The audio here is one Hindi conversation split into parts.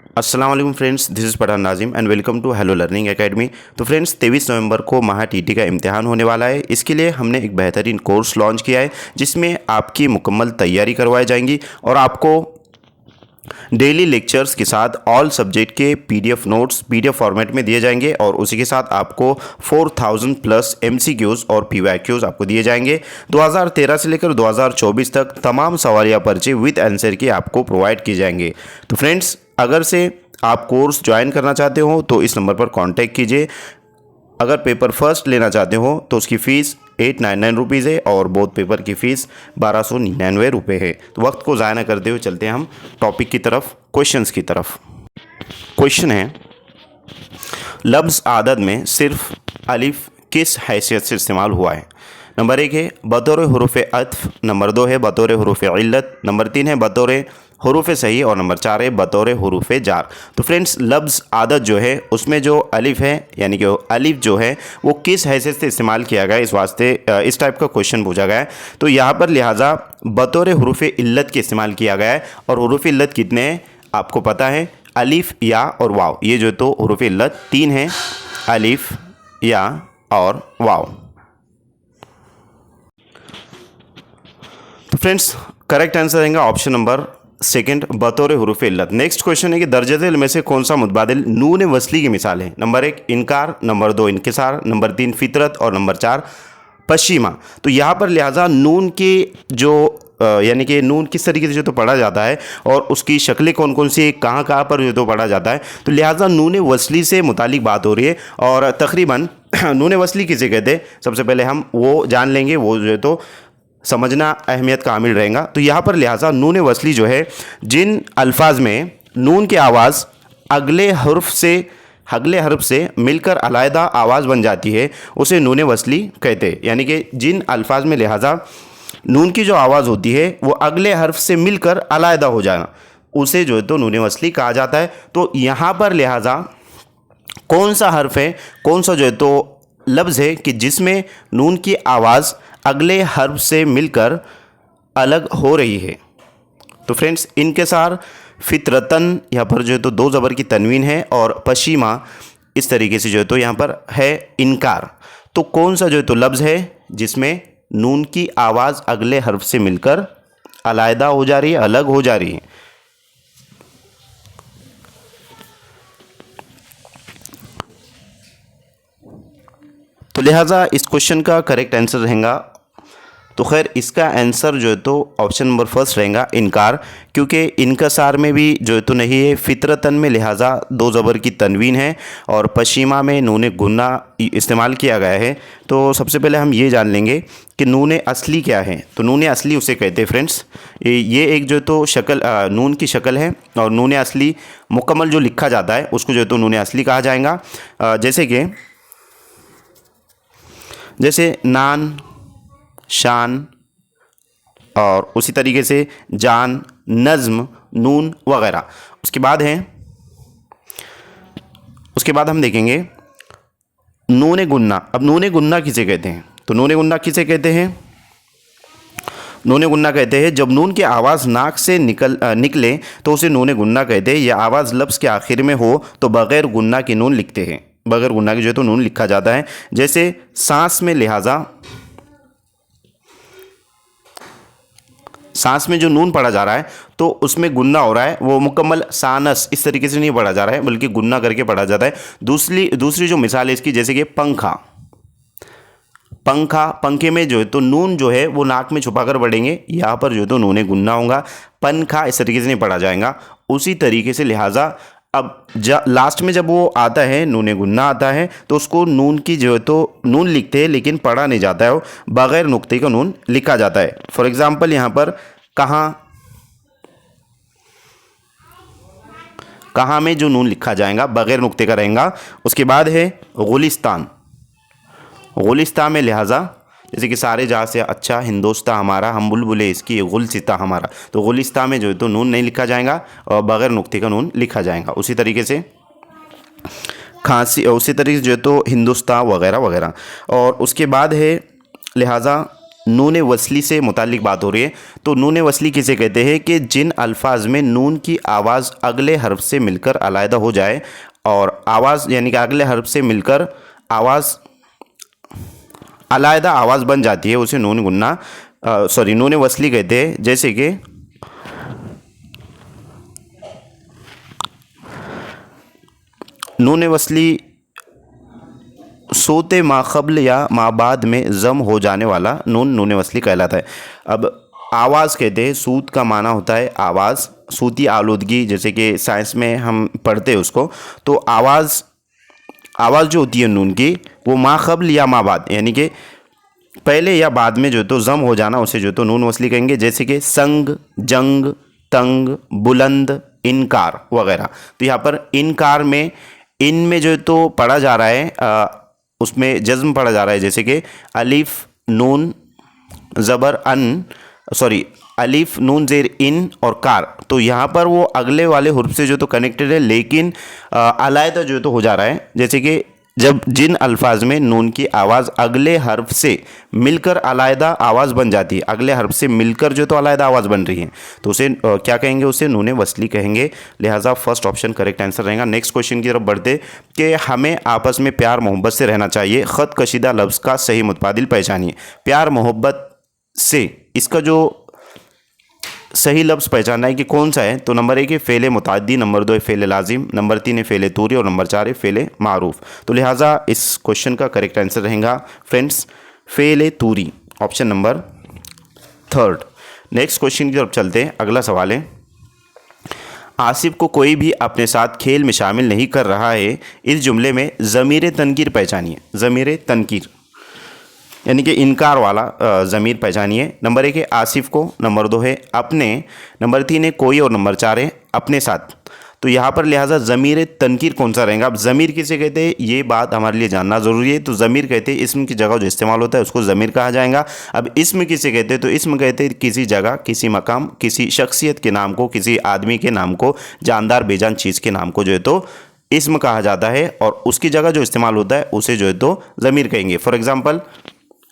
अस्सलाम वालेकुम friends, this is Pathan Nazim and welcome to hello learning academy. तो फ्रेंड्स 23 नवंबर को महा टीटी का इम्तिहान होने वाला है। इसके लिए हमने एक बेहतरीन कोर्स लॉन्च किया है जिसमें आपकी मुकम्मल तैयारी करवाई जाएंगी और आपको डेली लेक्चर्स के साथ ऑल सब्जेक्ट के पीडीएफ नोट्स पीडीएफ फॉर्मेट में दिए जाएंगे और उसी के साथ आपको 4000 प्लस एमसीक्यूज़ और पीवाईक्यूज़ आपको दिए जाएंगे। 2013 से लेकर 2024 तक तमाम सवालिया पर्चे विद आंसर के आपको प्रोवाइड किए जाएंगे। तो फ्रेंड्स, अगर से आप कोर्स ज्वाइन करना चाहते हो तो इस नंबर पर कांटेक्ट कीजिए। अगर पेपर फर्स्ट लेना चाहते हो तो उसकी फ़ीस 899 रुपीज़ है और बोथ पेपर की फ़ीस 1299 रुपये है। तो वक्त को ज़ाया न करते हुए चलते हैं हम टॉपिक की तरफ, क्वेश्चंस की तरफ। क्वेश्चन है, लफ्ज़ आदद में सिर्फ अलिफ किस हैसियत से इस्तेमाल हुआ है? नंबर 1 है बतौर हुरूफ़ अत्फ़, नंबर 2 है बतौर हुरूफ़ इल्लत, नंबर 3 है बतौर हुरूफ़ सही और नंबर 4 है बतौर हुरूफ़ जार। तो फ्रेंड्स, लफ्ज़ आदत जो है उसमें जो अलिफ है यानी कि अलिफ जो है वो किस हैसियत से इस्तेमाल किया गया है, इस वास्ते इस टाइप का क्वेश्चन पूछा गया है। तो यहाँ पर लिहाजा बतौर हुरूफ़ इल्लत के इस्तेमाल किया गया है और हुरूफ़ इल्लत कितने हैं आपको पता है, अलिफ, या और वाव। ये जो तो हुरूफ़ इल्लत 3 है, अलिफ, या और वाव। तो फ्रेंड्स, करेक्ट आंसर रहेगा ऑप्शन नंबर सेकंड, बतौर हुरूफ़ इल्लत। नेक्स्ट क्वेश्चन है कि दर्जज़ेल में से कौन सा मुतबादिल नून वस्ली की मिसाल है? नंबर 1 इनकार, नंबर 2 इनकिसार, नंबर 3 फितरत और नंबर 4 पश्चिमा। तो यहाँ पर लिहाजा नून की जो यानी कि नून किस तरीके से जो तो पढ़ा जाता है और उसकी शक्लें कौन कौन सी, कहाँ कहाँ पर जो तो पढ़ा जाता है, तो लिहाजा नून वस्ली से मुतालिक बात हो रही है। और तकरीबन नून वस्ली किसे कहते हैं सबसे पहले हम वो जान लेंगे, वो जो है तो समझना अहमियत का हामिल रहेगा। तो यहाँ पर लिहाजा नून वस्ली जो है जिन अल्फाज में नून की आवाज़ अगले हर्फ से मिलकर अलहदा आवाज़ बन जाती है उसे नून वस्ली कहते हैं। यानी कि जिन अल्फाज में लिहाजा नून की जो आवाज़ होती है वो अगले हर्फ से मिलकर अलहदा हो जाना, उसे जो है तो नून वस्ली कहा जाता है। तो यहाँ पर लिहाजा कौन सा हर्फ है, कौन सा जो है तो लफ्ज़ है कि जिसमें नून की आवाज़ अगले हर्फ से मिलकर अलग हो रही है? तो फ्रेंड्स, इनकिसार, फितरतन, यहाँ पर जो है तो 2 ज़बर की तनवीन है और पश्चिमा इस तरीके से जो है तो यहाँ पर है इनकार। तो कौन सा जो है तो लफ्ज़ है जिसमें नून की आवाज़ अगले हर्फ से मिलकर अलहदा हो जा रही है, अलग हो जा रही है? तो लिहाजा इस क्वेश्चन का करेक्ट आंसर रहेगा, तो खैर इसका आंसर जो है तो ऑप्शन नंबर फर्स्ट रहेगा इनकार, क्योंकि इनकसार में भी जो है तो नहीं है, फितरतन में लिहाजा 2 ज़बर की तनवीन है और पश्चिमा में नून गुन्ना इस्तेमाल किया गया है। तो सबसे पहले हम ये जान लेंगे कि नून असली क्या है। तो नून असली उसे कहते हैं फ्रेंड्स, ये एक जो तो शक्ल नून की शक्ल है और नून असली मुकम्मल जो लिखा जाता है उसको जो है तो नून असली कहा जाएगा। जैसे नान, शान और उसी तरीके से जान, नज़्म, नून वगैरह। उसके बाद हम देखेंगे नून गुन्ना। अब नून गुन्ना किसे कहते हैं? तो नून गुन्ना किसे कहते हैं? नून गुन्ना कहते हैं जब नून की आवाज़ नाक से निकले तो उसे नून गुन्ना कहते हैं। यह आवाज़ लफ्ज़ के आखिर में हो तो बग़ैर गुन्ना की नून लिखते हैं, बग़ैर गुन्ना की जो है तो नून लिखा जाता है। जैसे सांस में, लिहाजा सांस में जो नून पढ़ा जा रहा है तो उसमें गुन्ना हो रहा है, वो मुकम्मल सानस इस तरीके से नहीं पढ़ा जा रहा है बल्कि गुन्ना करके पढ़ा जाता है। दूसरी जो मिसाल है इसकी, जैसे कि पंखे में जो है तो नून जो है वो नाक में छुपाकर पढ़ेंगे, यहाँ पर जो है तो नून गुन्ना होगा, पंखा इस तरीके से नहीं पढ़ा जाएगा। उसी तरीके से लिहाजा अब लास्ट में जब वो आता है नून गुन्ना आता है तो उसको नून की जो है तो नून लिखते हैं लेकिन पढ़ा नहीं जाता है, वो बग़ैर नुक्ते का नून लिखा जाता है। फॉर एग्जांपल यहाँ पर कहाँ में जो नून लिखा जाएगा बग़ैर नुक्ते का रहेगा। उसके बाद है गुलिस्तान में लिहाजा जैसे कि सारे जहाँ से अच्छा हिंदोस्तान हमारा, हम बुलबुले इसकी, गुलसिता हमारा, तो गुलिस्तान में जो है तो नून नहीं लिखा जाएगा और बग़ैर नुक्ते का नून लिखा जाएगा। उसी तरीके से खांसी, उसी तरीके से जो है तो हिंदुस्तान वगैरह वगैरह। और उसके बाद है लिहाजा नून वसली से मुतालिक बात हो रही है। तो नून वसली किसे कहते हैं कि जिन अल्फाज में नून की आवाज़ अगले हर्फ से मिलकर अलहदा हो जाए, और आवाज़ यानी कि अगले हर्फ से मिलकर आवाज़ अलहदा आवाज़ बन जाती है, उसे नून गुन्ना नून वसली कहते हैं। जैसे कि नून वसली सोते माक़ब्ल या माबाद में ज़म हो जाने वाला नून वसली कहलाता है। अब आवाज़ कहते हैं, सूत का माना होता है आवाज़, सूती आलूदगी, जैसे कि साइंस में हम पढ़ते हैं उसको। तो आवाज़ जो होती है नून की, वो माक़ब्ल या माबाद यानी कि पहले या बाद में जो तो ज़म हो जाना, उसे जो तो नून वसली कहेंगे। जैसे कि संग, जंग, तंग, बुलंद, इनकार वगैरह। तो यहाँ पर इनकार में इनमें जो तो पढ़ा जा रहा है, उसमें जज्म पढ़ा जा रहा है। जैसे कि अलिफ नून ज़बर अन, अलिफ नून ज़ेर इन और कार। तो यहाँ पर वो अगले वाले हुर्फ से जो तो कनेक्टेड है, लेकिन अलहदा जो तो हो जा रहा है। जैसे कि जब जिन अल्फाज में नून की आवाज़ अगले हर्फ से मिलकर अलहदा आवाज़ बन जाती है, अगले हर्फ से मिलकर जो तो अलहदा आवाज़ बन रही है, तो उसे क्या कहेंगे, उसे नून वसली कहेंगे। लिहाजा फर्स्ट ऑप्शन करेक्ट आंसर रहेगा। नेक्स्ट क्वेश्चन की तरफ बढ़ते कि हमें आपस में प्यार मोहब्बत से रहना चाहिए, ख़त कशीदा लफ्ज़ का सही मुतबादिल पहचानिए। प्यार मोहब्बत से इसका जो सही लफ्ज़ पहचानना है कि कौन सा है, तो नंबर 1 है फ़ेल मुताद्दी, नंबर 2 है फ़ेल लाजिम, नंबर 3 है फ़ेल तूरी और नंबर 4 है फ़ेल मारूफ। तो लिहाजा इस क्वेश्चन का करेक्ट आंसर रहेगा friends fail Turi, option number 3। Next question की तरफ चलते हैं। अगला सवाल है, आसिफ को कोई भी अपने साथ खेल में शामिल नहीं कर रहा है, इस जुमले में ज़मीर तनकीर पहचानिए। ज़मीर तनकीर यानी कि इनकार वाला ज़मीर पहचानिए। नंबर 1 है आसिफ को, नंबर 2 है अपने, नंबर 3 है कोई और नंबर 4 है अपने साथ। तो यहाँ पर लिहाजा ज़मीर तनकीर कौन सा रहेगा। अब ज़मीर किसे कहते हैं, ये बात हमारे लिए जानना ज़रूरी है। तो ज़मीर कहते हैं इस्म की जगह जो इस्तेमाल होता है उसको ज़मीर कहा जाएगा। अब इस्म किसे कहते हैं, तो इस्म कहते हैं किसी जगह, किसी मकाम, किसी शख्सियत के नाम को, किसी आदमी के नाम को, जानदार बेजान चीज़ के नाम को जो है तो इस्म कहा जाता है, और उसकी जगह जो इस्तेमाल होता है उसे जो है तो ज़मीर कहेंगे। फॉर एग्ज़ाम्पल,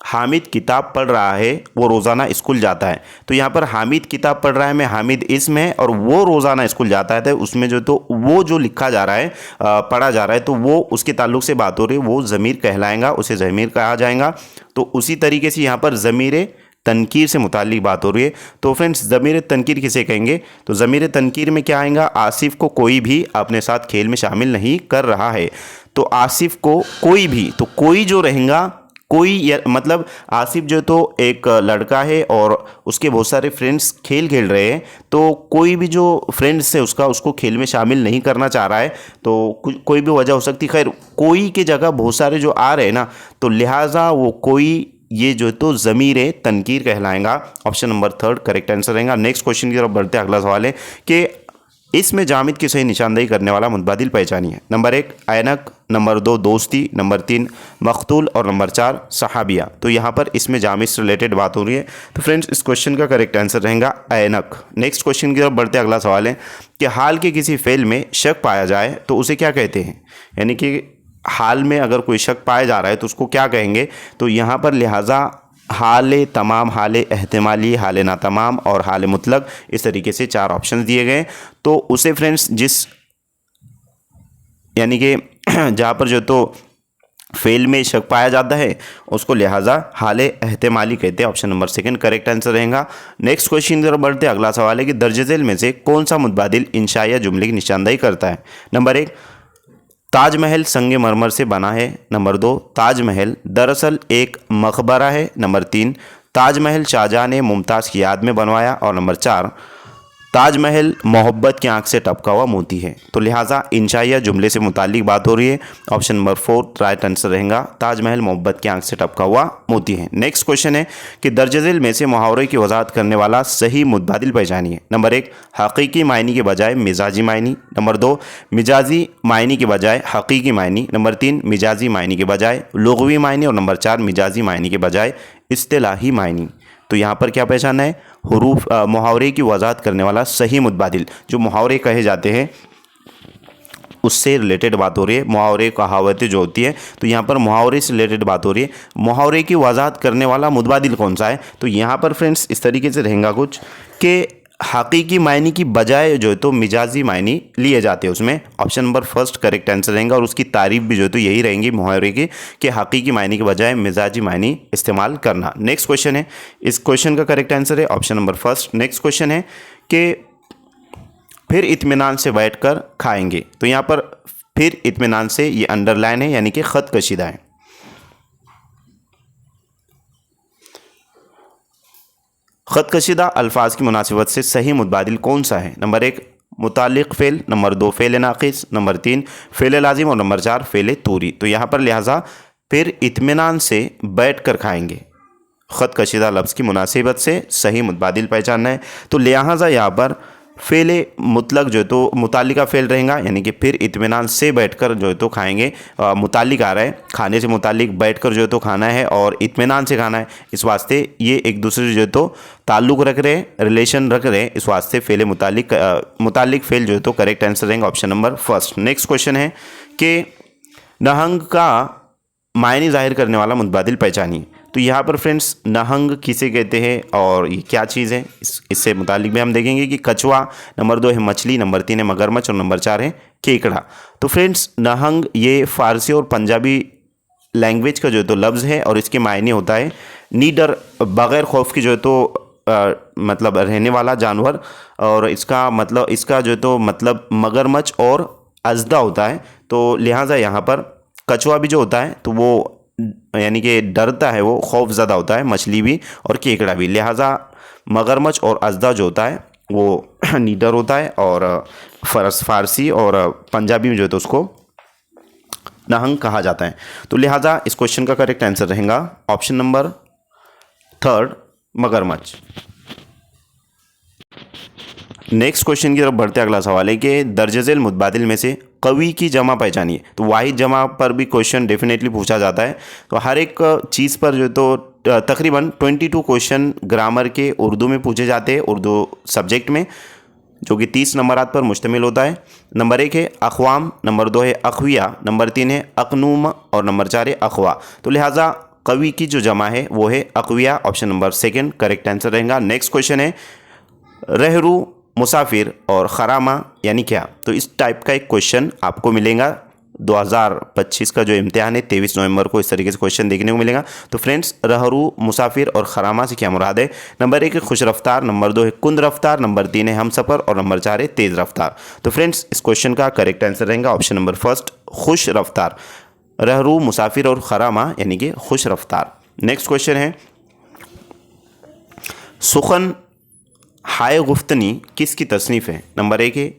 हामिद किताब पढ़ रहा है, वो रोज़ाना स्कूल जाता है। तो यहाँ पर हामिद किताब पढ़ रहा है में हामिद इस्म है, और वो रोज़ाना स्कूल जाता है तो उसमें जो तो वो जो लिखा जा रहा है, पढ़ा जा रहा है, तो वो उसके ताल्लुक से बात हो रही है, वो ज़मीर कहलाएगा, उसे ज़मीर कहा जाएगा। तो उसी तरीके से यहाँ पर ज़मीर तनकीर से मुताल्लिक बात हो रही है। तो फ्रेंड्स ज़मीर तनकीर किसे कहेंगे, तो ज़मीर तनकीर में क्या आएगा, आसिफ को कोई भी अपने साथ खेल में शामिल नहीं कर रहा है। तो आसिफ को कोई भी, तो कोई जो रहेगा, कोई मतलब आसिफ जो तो एक लड़का है और उसके बहुत सारे फ्रेंड्स खेल खेल रहे हैं, तो कोई भी जो फ्रेंड्स है उसको खेल में शामिल नहीं करना चाह रहा है, तो कोई भी वजह हो सकती है। खैर, कोई के जगह बहुत सारे जो आ रहे हैं ना, तो लिहाजा वो कोई ये जो तो ज़मीर तनकीर कहलाएगा। ऑप्शन नंबर 3 करेक्ट आंसर रहेगा। नेक्स्ट क्वेश्चन की तरफ बढ़ते हैं। अगला सवाल है कि इसमें जामिद की सही निशानदेही करने वाला मुतबादिल पहचानिए। नंबर 1 ऐनक, नंबर 2 दोस्ती, नंबर 3 मख्तूल और नंबर 4 सहाबिया। तो यहाँ पर इसमें जामिद से रिलेटेड बात हो रही है। तो फ्रेंड्स इस क्वेश्चन का करेक्ट आंसर रहेगा ऐनक। नेक्स्ट क्वेश्चन की तरफ बढ़ते अगला सवाल है कि हाल के किसी फेल में शक पाया जाए तो उसे क्या कहते हैं, यानी कि हाल में अगर कोई शक पाया जा रहा है तो उसको क्या कहेंगे। तो यहाँ पर लिहाजा हाल तमाम, हाल एहतिमाली, हाल ना तमाम और हाल मुतलक, इस तरीके से 4 ऑप्शन दिए गए। तो उसे फ्रेंड्स जिस यानी कि जहाँ पर जो तो फेल में शक पाया जाता है उसको लिहाजा हाल एहतिमाली कहते हैं। ऑप्शन नंबर 2 करेक्ट आंसर रहेगा। नेक्स्ट क्वेश्चन की तरफ बढ़ते अगला सवाल है कि दर्ज झेल में से कौन सा मुतबादिल इंशा या जुमले की निशानदेही करता है। नंबर 1 ताजमहल संगे मरमर से बना है। नंबर 2 ताजमहल दरअसल एक मकबरा है। नंबर 3 ताजमहल शाहजहां ने मुमताज़ की याद में बनवाया। और नंबर 4 ताजमहल मोहब्बत की आंख से टपका हुआ मोती है। तो लिहाजा इंशाइया जुमले से मुतालिक बात हो रही है। ऑप्शन नंबर 4 राइट आंसर रहेगा, ताजमहल मोहब्बत की आंख से टपका हुआ मोती है। नेक्स्ट क्वेश्चन है कि दर्ज झेल में से मुहावरे की वजाहत करने वाला सही मुतबादिल पहचानिए। नंबर 1 हकीकी मायनी के बजाय मिजाजी मायनी। नंबर 2 मिजाजी मायनी के बजाय हकीकी मायनी। नंबर 3 मिजाजी मायनी के बजाय लुग़वी मायनी। और नंबर 4 मिजाजी मायनी के बजाय इस्तिलाही मायनी। तो यहाँ पर क्या पहचानना है, हुरूफ मुहावरे की वजाहत करने वाला सही मुतबादिल, जो मुहावरे कहे जाते हैं उससे रिलेटेड बात हो रही है। मुहावरे कहावतें जो होती है, तो यहाँ पर मुहावरे से रिलेटेड बात हो रही है। मुहावरे की वजाहत करने वाला मुतबादिल कौन सा है? तो यहाँ पर फ्रेंड्स इस तरीके से रहेगा कुछ कि हकीकी मायने की बजाय जो है तो मिजाजी मायने लिए जाते हैं उसमें। Option number first correct answer रहेगा और उसकी तारीफ भी जो है तो यही रहेंगी मुहावरे की कि हकीकी मायने के बजाय मिजाजी मायने इस्तेमाल करना। नेक्स्ट क्वेश्चन है, इस क्वेश्चन का करेक्ट आंसर है option number first. Next question है कि फिर इत्मीनान से बैठकर खाएंगे। तो यहाँ पर फिर इत्मीनान से ये अंडरलाइन है, यानी कि ख़त कशीदा है। ख़त कशीदा अल्फाज की मुनासिबत से सही मुतबादिल कौन सा है? नंबर 1 मुतालिक फ़ेल, नंबर 2 फ़ेल नाक़िस, नंबर 3 फ़ेल लाजिम और नंबर 4 फ़ेल तूरी। तो यहाँ पर लिहाजा फिर इत्मीनान से बैठ कर खाएंगे ख़त कशीदा लफ्ज़ की मुनासिबत से सही मुतबादिल पहचानना है। तो लिहाजा यहाँ पर फ़ेल मुतलक जो है तो मुतालिका फ़ेल रहेगा, यानी कि फिर इत्मीनान से बैठकर जो है तो खाएंगे। मुतालिक आ रहा है, खाने से मुतालिक बैठकर जो है तो खाना है और इत्मीनान से खाना है, इस वास्ते ये एक दूसरे से जो है तो ताल्लुक़ रख रहे हैं, रिलेशन रख रहे हैं, इस वास्ते फ़ेल मुतालिक फ़ेल जो है तो करेक्ट आंसर रहेंगे option number first. Next question है कि नहंग का मायने ज़ाहिर करने वाला मुतबादिल पहचानिए। तो यहाँ पर फ्रेंड्स नहंग किसे कहते हैं और ये क्या चीज़ है, इससे मुतालिक में हम देखेंगे कि कछुआ, नंबर 2 है मछली, नंबर 3 है मगरमच्छ और नंबर 4 है केकड़ा। तो फ्रेंड्स नहंग ये फ़ारसी और पंजाबी लैंग्वेज का जो है तो लफ्ज़ है और इसके मायने होता है नीडर, बग़ैर खौफ की जो है तो मतलब रहने वाला जानवर, और इसका जो है तो मतलब मगरमच्छ और अजदा होता है। तो लिहाजा यहाँ पर कछुआ भी जो होता है तो वो यानी कि डरता है, वो खौफज़दा होता है, मछली भी और केकड़ा भी। लिहाजा मगरमच्छ और अजदा जो होता है वो नीडर होता है और फ़ारसी और पंजाबी में जो है तो उसको नहंग कहा जाता है। तो लिहाजा इस क्वेश्चन का करेक्ट आंसर रहेगा ऑप्शन नंबर थर्ड मगरमच्छ। नेक्स्ट क्वेश्चन की तरफ बढ़ते अगला सवाल है कि दर्ज झेल मुतबादिल में से कवी की जमा पहचानिए। तो वाहिद जमा पर भी क्वेश्चन डेफिनेटली पूछा जाता है। तो हर एक चीज़ पर जो तो तकरीबन 22 क्वेश्चन ग्रामर के उर्दू में पूछे जाते हैं, उर्दू सब्जेक्ट में, जो कि 30 नंबरात पर मुश्तमिल होता है। नंबर 1 है अक़वाम, नंबर 2 है अक़विया, नंबर 3 है अक़नूम और नंबर 4 है अक़वा। तो लिहाजा कवि की जो जमा है वो है अक़विया, option number second correct answer रहेगा। नेक्स्ट क्वेश्चन है रहरु, मुसाफिर और खरामा यानी क्या? तो इस टाइप का एक क्वेश्चन आपको मिलेगा 2025 का जो इम्तिहान है 23 नवंबर को, इस तरीके से क्वेश्चन देखने को मिलेगा। तो फ्रेंड्स रहरु, मुसाफिर और खरामा से क्या मुराद है? नंबर 1 है खुश रफ्तार, नंबर 2 है कुंद रफ्तार, नंबर 3 है हम सफ़र और नंबर 4 है तेज़ रफ्तार। तो फ्रेंड्स इस क्वेश्चन का करेक्ट आंसर रहेगा ऑप्शन नंबर फर्स्ट खुश रफ्तार। रहरु, मुसाफिर और खरामा यानी कि खुश रफ्तार। नेक्स्ट क्वेश्चन है सुखन हाय गुफ्तनी किसकी तसनीफ़ है? नंबर 1 है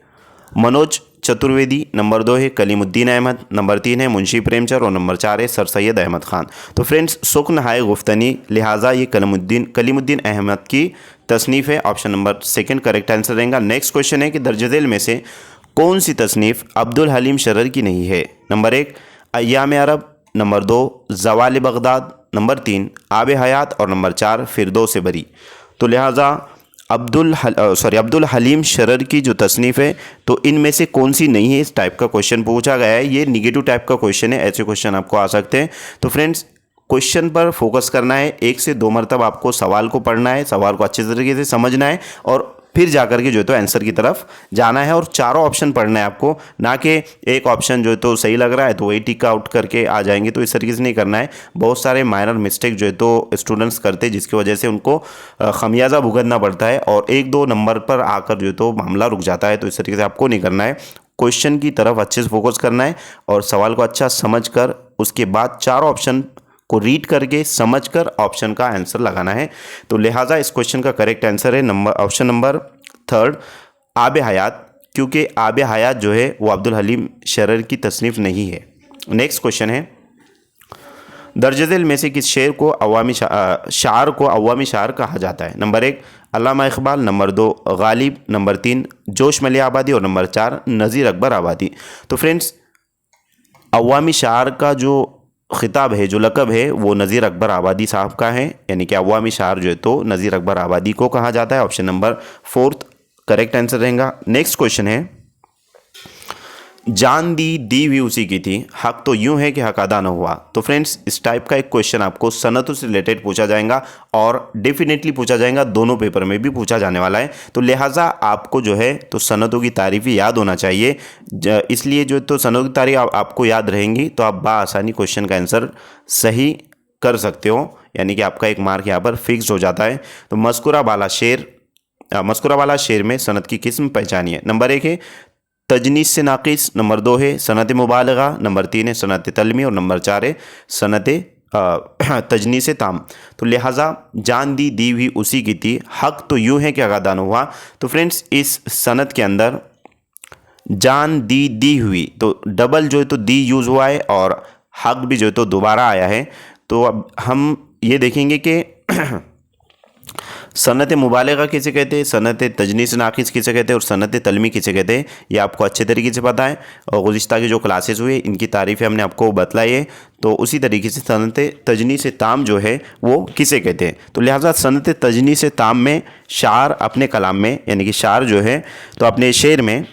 मनोज चतुर्वेदी, नंबर 2 है कलीमुद्दीन अहमद, नंबर 3 है मुंशी प्रेमचंद और नंबर 4 है सर सैयद अहमद ख़ान। तो फ्रेंड्स सुखन हाय गुफ्तनी, लिहाजा ये कलीमुद्दीन अहमद की तसनीफ़ है, option number second correct answer रहेगा। नेक्स्ट क्वेश्चन है कि दर्ज झेल में से कौन सी तसनीफ़ अब्दुल हलीम शरर की नहीं है? नंबर 1 अय्याम अरब, नंबर 2 ज़वाल बगदाद, नंबर 3 आब हयात और नंबर 4 फिरदौस बरी। तो लिहाजा अब्दुल हलीम शरर की जो तसनीफ़ है तो इनमें से कौन सी नहीं है, इस टाइप का क्वेश्चन पूछा गया है। ये निगेटिव टाइप का क्वेश्चन है, ऐसे क्वेश्चन आपको आ सकते हैं। तो फ्रेंड्स क्वेश्चन पर फोकस करना है, 1 से 2 मरतबा आपको सवाल को पढ़ना है, सवाल को अच्छे तरीके से समझना है और फिर जाकर के जो है तो आंसर की तरफ जाना है और चारों ऑप्शन पढ़ना है आपको, ना कि एक ऑप्शन जो है तो सही लग रहा है तो वही टिक आउट करके आ जाएंगे। तो इस तरीके से नहीं करना है। बहुत सारे माइनर मिस्टेक जो है तो स्टूडेंट्स करते हैं जिसकी वजह से उनको खमियाजा भुगतना पड़ता है और 1-2 नंबर पर आकर जो है तो मामला रुक जाता है। तो इस तरीके से आपको नहीं करना है, क्वेश्चन की तरफ अच्छे से फोकस करना है और सवाल को अच्छा समझ कर उसके बाद चारों ऑप्शन को रीड करके समझकर ऑप्शन का आंसर लगाना है। तो लिहाजा इस क्वेश्चन का करेक्ट आंसर है ऑप्शन नंबर थर्ड आब हयात, क्योंकि आब हयात जो है वो अब्दुल हलीम शरर की तसनीफ़ नहीं है। नेक्स्ट क्वेश्चन है दर्ज झेल में से किस शेर को शार को अवामी शार कहा जाता है? नंबर 1 अल्लामा इकबाल, नंबर 2 गालिब, नंबर 3 जोश मलिया आबादी और नंबर 4 नज़ीर अकबर आबादी। तो फ्रेंड्स अवामी शार का जो खिताब है, जो लक़ब है, वो नज़ीर अकबर आबादी साहब का है, यानी कि अवामी शार जो है तो नज़ीर अकबर आबादी को कहा जाता है, option number fourth correct answer रहेगा। नेक्स्ट क्वेश्चन है जान दी हुई उसी की थी, हक तो यूं है कि हक अदा न हुआ। तो फ्रेंड्स इस टाइप का एक क्वेश्चन आपको सनतों से रिलेटेड पूछा जाएगा और डेफिनेटली पूछा जाएगा, दोनों पेपर में भी पूछा जाने वाला है। तो लिहाजा आपको जो है तो सनतों की तारीफ़ याद होना चाहिए, इसलिए जो तो सनतों की तारीफ आपको याद रहेंगी तो आप बाआसानी क्वेश्चन का आंसर सही कर सकते हो, यानी कि आपका एक मार्क यहाँ पर फिक्स हो जाता है। तो मस्कुरा वाला शेर में सनत की किस्म पहचानिए। नंबर 1 है तजनीस से नाकिस, नंबर 2 है सनत मुबालगा, नंबर 3 है सनत तलमी और नंबर 4 है सनत तजनी से ताम। तो लिहाजा जान दी हुई उसी की थी, हक तो यूं है कि अदा न हुआ। तो फ्रेंड्स इस सनत के अंदर जान दी हुई तो डबल जो है तो दी यूज़ हुआ है और हक भी जो है तो दोबारा आया है। तो अब हम ये देखेंगे कि सनत मुबालगा किसे कहते हैं, सनत तजनीस नाकिस किसे कहते हैं और सनत तलमी किसे कहते हैं, ये आपको अच्छे तरीके से पता है और गुज़िश्ता की जो क्लासेस हुए इनकी तारीफ़ें हमने आपको बतलाई है। तो उसी तरीके से सनत तजनीस ताम जो है वो किसे कहते हैं। तो लिहाजा सनत तजनीस ताम में शार अपने कलाम में, यानी कि शार जो है तो अपने शेर में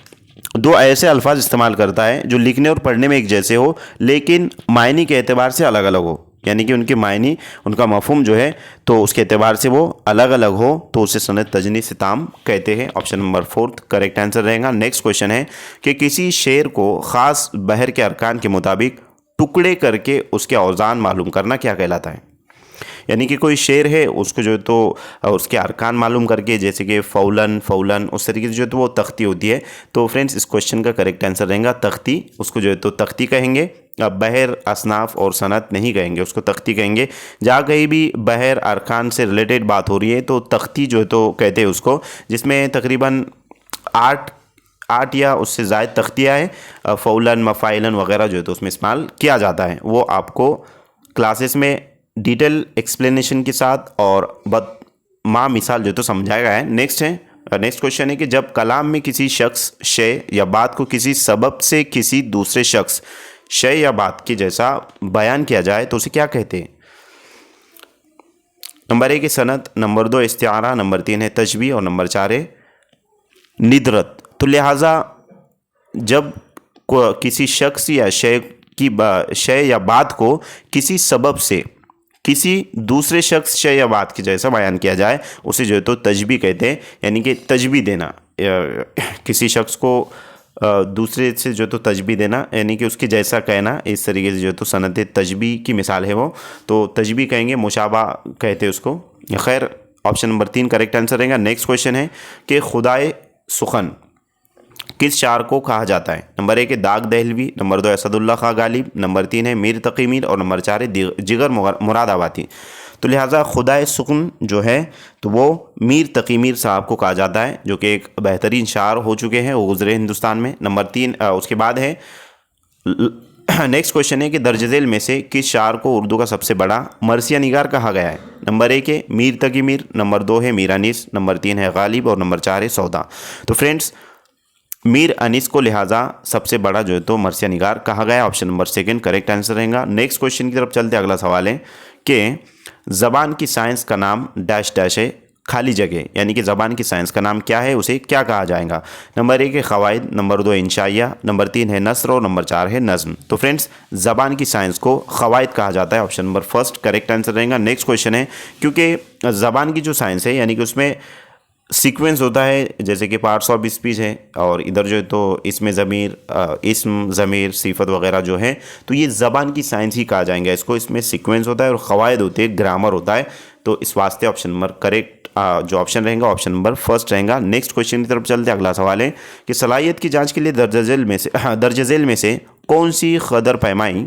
दो ऐसे अल्फाज इस्तेमाल करता है जो लिखने और पढ़ने में एक जैसे हो लेकिन मायने के एतबार से अलग अलग हो, यानी कि उनके मायने, उनका मफहूम जो है तो उसके एतबार से वो अलग अलग हो, तो उसे सनत तजनीस ताम कहते हैं। ऑप्शन नंबर 4 करेक्ट आंसर रहेगा। नेक्स्ट क्वेश्चन है कि किसी शेर को ख़ास बहर के अरकान के मुताबिक टुकड़े करके उसके औज़ान मालूम करना क्या कहलाता है। यानी कि कोई शेर है उसको जो है तो उसके अरकान मालूम करके, जैसे कि फ़ौलन फ़ौलन उस तरीके से जो है तो वो तख्ती होती है। तो फ्रेंड्स इस क्वेश्चन का करेक्ट आंसर रहेगा तख्ती, उसको जो है तो तख्ती कहेंगे। अब बहर असनाफ और सनत नहीं कहेंगे, उसको तख्ती कहेंगे। जहाँ कहीं भी बहर अरकान से रिलेटेड बात हो रही है तो तख्ती जो है तो कहते हैं उसको, जिसमें तकरीबन 8 या उससे ज़ायद तख्तियाँ हैं, फ़ौलन मफ़ाइलन वगैरह जो है तो उसमें इस्तेमाल किया जाता है। वो आपको क्लासेस में डिटेल एक्सप्लेनेशन के साथ और माँ मिसाल जो तो समझाया गया है। नेक्स्ट क्वेश्चन है कि जब कलाम में किसी शख्स, शय या बात को किसी सबब से किसी दूसरे शख्स, शय या बात के जैसा बयान किया जाए तो उसे क्या कहते हैं। नंबर 1 है सनत, नंबर 2 इस्तिआरा, नंबर 3 है तशबीह और नंबर 4 है निदरत। तो लिहाजा जब किसी शख्स या शय या बात को किसी सबब से किसी दूसरे शख्स, शय या बात के जैसा बयान किया जाए उसे जो है तो तशबीह कहते हैं, यानी कि तशबीह देना, किसी शख्स को दूसरे से जो तो तशबीह देना, यानी कि उसके जैसा कहना, इस तरीके से जो तो सनत तशबीह की मिसाल है वो, तो तशबीह कहेंगे, मुशाबा कहते हैं उसको। खैर ऑप्शन नंबर 3 करेक्ट आंसर रहेगा। नेक्स्ट क्वेश्चन है कि खुदाए सुखन किस शार को कहा जाता है। नंबर 1 है दाग दहलवी, नंबर 2 असदुल्ला खां गालिब, नंबर 3 है मीर तकी मीर और नंबर 4 है जिगर मुरादाबादी। तो लिहाजा खुदाए सुकून जो है तो वो मीर तकी मीर साहब को कहा जाता है, जो कि एक बेहतरीन शार हो चुके हैं, वो गुजरे हिंदुस्तान में। नंबर 3 उसके बाद है नेक्स्ट क्वेश्चन है कि दर्ज झेल में से किस शार को उर्दू का सबसे बड़ा मरसिया निगार कहा गया है। नंबर 1 है मीर तकी मीर, नंबर 2 है मीर अनीस, नंबर 3 है गालिब और नंबर 4 है सौदा। तो फ्रेंड्स मीर अनीस को लिहाजा सबसे बड़ा जो है तो मरसिया निगार कहा गया। ऑप्शन नंबर 2 करेक्ट आंसर रहेगा। नेक्स्ट क्वेश्चन की तरफ चलते, अगला सवाल है कि ज़बान की साइंस का नाम डैश डैश है खाली जगह, यानी कि ज़बान की साइंस का नाम क्या है, उसे क्या कहा जाएगा। नंबर 1 है क़वाइद, नंबर 2 इंशाइया, नंबर 3 है नस्र और नंबर 4 है नज़्म। तो फ्रेंड्स ज़बान की साइंस को क़वाइद कहा जाता है। ऑप्शन नंबर 1 करेक्ट आंसर रहेगा। नेक्स्ट क्वेश्चन है क्योंकि ज़बान की जो साइंस है यानी कि उसमें सीक्वेंस होता है, जैसे कि पार्ट्स ऑफ स्पीच है और इधर जो है तो इसमें ज़मीर, इस्म, ज़मीर, सिफत वगैरह जो है, तो ये ज़बान की साइंस ही कहा जाएगा इसको। इसमें सीक्वेंस होता है और क़वाइद होते हैं, ग्रामर होता है। तो इस वास्ते ऑप्शन नंबर करेक्ट जो ऑप्शन रहेगा ऑप्शन नंबर 1 रहेगा। नेक्स्ट क्वेश्चन की तरफ चलते हैं, अगला सवाल है कि सलाहियत की जाँच के लिए दर्ज झेल में से कौन सी कदर पैमाई,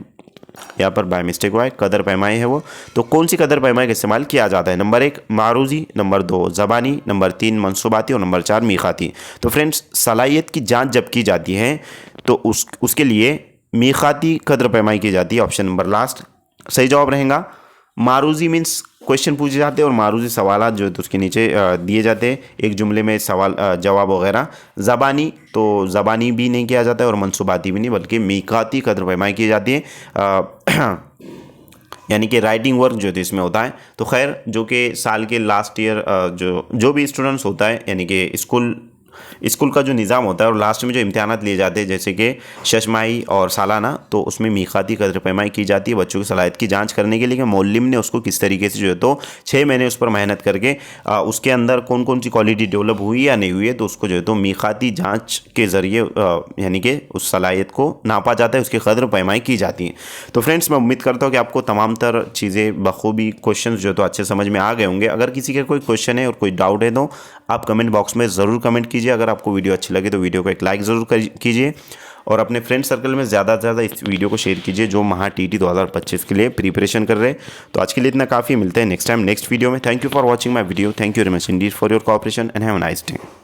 यहाँ पर बाय मिस्टेक हुआ है, कदर पैमाई है वो, तो कौन सी कदर पैमाई का इस्तेमाल किया जाता है। नंबर 1 मारूजी, नंबर 2 ज़बानी, नंबर 3 मनसूबाती और नंबर 4 मीक़ाती। तो फ्रेंड्स सलाहियत की जांच जब की जाती है तो उसके लिए मीक़ाती कदर पैमाई की जाती है। ऑप्शन नंबर लास्ट सही जवाब रहेगा। मारूजी मीन्स क्वेश्चन पूछे जाते हैं और मारूजी सवाल जो है तो उसके नीचे दिए जाते हैं एक जुमले में सवाल जवाब वगैरह। ज़बानी तो ज़बानी भी नहीं किया जाता है और मनसूबाती भी नहीं, बल्कि मीक़ाती कदर पैमाई की जाती है, यानी कि राइटिंग वर्क जो है इसमें होता है। तो खैर जो कि साल के लास्ट ईयर जो भी स्टूडेंट्स होता है, यानी कि स्कूल स्कूल का जो निज़ाम होता है और लास्ट में जो इम्तिहानात लिए जाते हैं जैसे कि शशमाही और सालाना, तो उसमें मीक़ाती कदर पैमाई की जाती है बच्चों की सलाहियत की जांच करने के लिए कि मौल्लिम ने उसको किस तरीके से जो है तो 6 महीने उस पर मेहनत करके उसके अंदर कौन कौन सी क्वालिटी डेवलप हुई या नहीं हुई है, तो उसको जो है तो मीक़ाती जाँच के ज़रिए यानी कि उस सलाहियत को नापा जाता है, उसकी कदर पैमाई की जाती है। तो फ्रेंड्स मैं उम्मीद करता हूँ कि आपको तमाम तर चीज़ें बखूबी क्वेश्चन जो है तो अच्छे समझ में आ गए होंगे। अगर किसी का कोई क्वेश्चन है और कोई डाउट है तो आप कमेंट बॉक्स में ज़रूर कमेंट कीजिए। अगर आपको वीडियो अच्छी लगे तो वीडियो को एक लाइक ज़रूर कीजिए और अपने फ्रेंड सर्कल में ज़्यादा से ज़्यादा इस वीडियो को शेयर कीजिए जो महा टीटी 2025 के लिए प्रिपरेशन कर रहे हैं। तो आज के लिए इतना काफ़ी, मिलते हैं नेक्स्ट टाइम नेक्स्ट वीडियो में। Thank you for watching my video. Thank you very much Indeed for your cooperation and have a nice day.